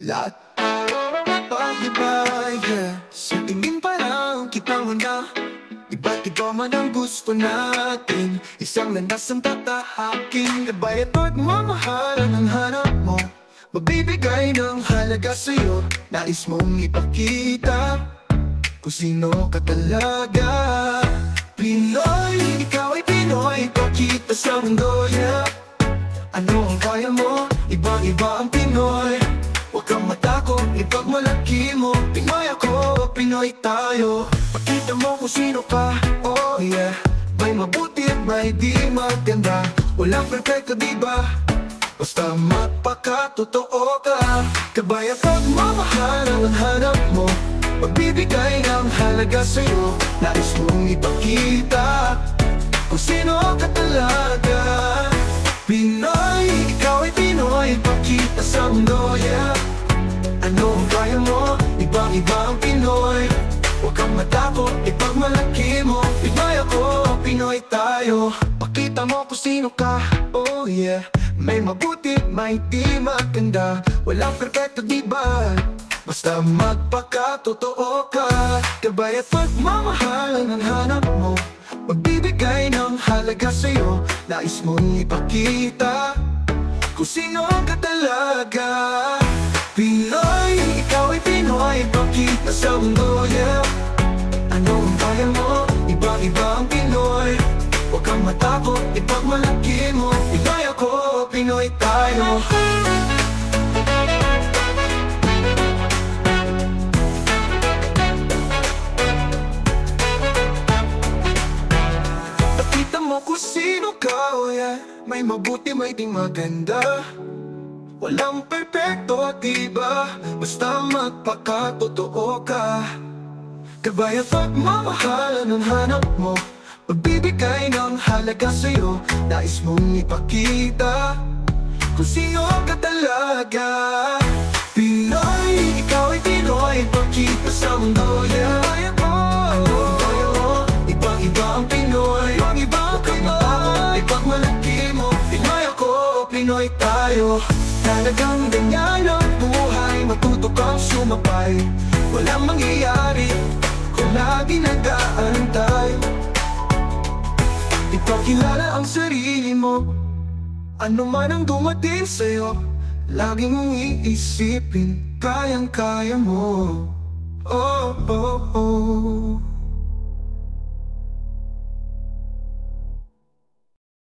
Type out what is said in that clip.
lahat pag-ibay, yeah. Sa tingin pa lang kita mo na iba't iba man ang gusto natin. Isang landas ang tatahakin. Gabay at pagmamahalan ang hanap mo. Magbibigay ng halaga sa'yo. Nais mong ipakita kung sino ka talaga. Pinoy, ikaw ay Pinoy. Pakita sa mundo, yeah. Ano ang kaya mo? Ibang-iba ang Pinoy. Huwag kang matakot, ipagmalaki mo. Pinoy ako, Pinoy tayo. Pakita mo kung sino ka, oh yeah. May mabuti at may di maganda. Walang perfecto, diba? Basta magpakatotoo ka. Gabay at pagmamahal ang hanap mo. Magbibigay ng halaga sa'yo. Nais mong ipakita kung sino ka talaga. Pinoy, ikaw ay Pinoy. Pakita sa mundo, yeah. Ano ang kaya mo? Ibang-iba ang Pinoy. Huwag kang matakot, ipagmalaki mo. Pinoy ako, Pinoy tayo. Pakita mo kung sino ka, oh yeah. May mabuti, may di maganda. Walang perfecto, diba? Basta magpakatotoo ka. Gabay at pagmamahal ang hanap mo. Magbibigay ng halaga sa'yo. Nais mong ipakita kung sino ka talaga. Pinoy, ikaw ay Pinoy. Pakita sa mundo, yeah. Ano ang kaya mo? Ibang-iba ang Pinoy. Huwag kang matakot, ipagmalaki mo. Pinoy ako, Pinoy tayo. Pakita mo kung sino ka, oh yeah. May mabuti, may di maganda. Walang perfecto, diba? Basta magpakatotoo ka. Gabay at pagmamahal ang hanap mo. Magbibigay ng halaga sa'yo. Nais mong ipakita kung sino ka talaga. Pinoy, ikaw ay Pinoy. Pakita sa mundo, yeah. Ano kaya mo? Ibang-iba ang Pinoy. Ibang-iba ang Pinoy. Ipagmalaki mo. Pinoy ako, Pinoy tayo. Talagang ganyan ang buhay. Matuto kang sumabay. Walang mangyayari kung lagi nag-aantay. Ipakilala ang sarili mo. Ano man ang dumating sa'yo, laging mong iisipin, kayang-kaya mo. Oh, oh, oh.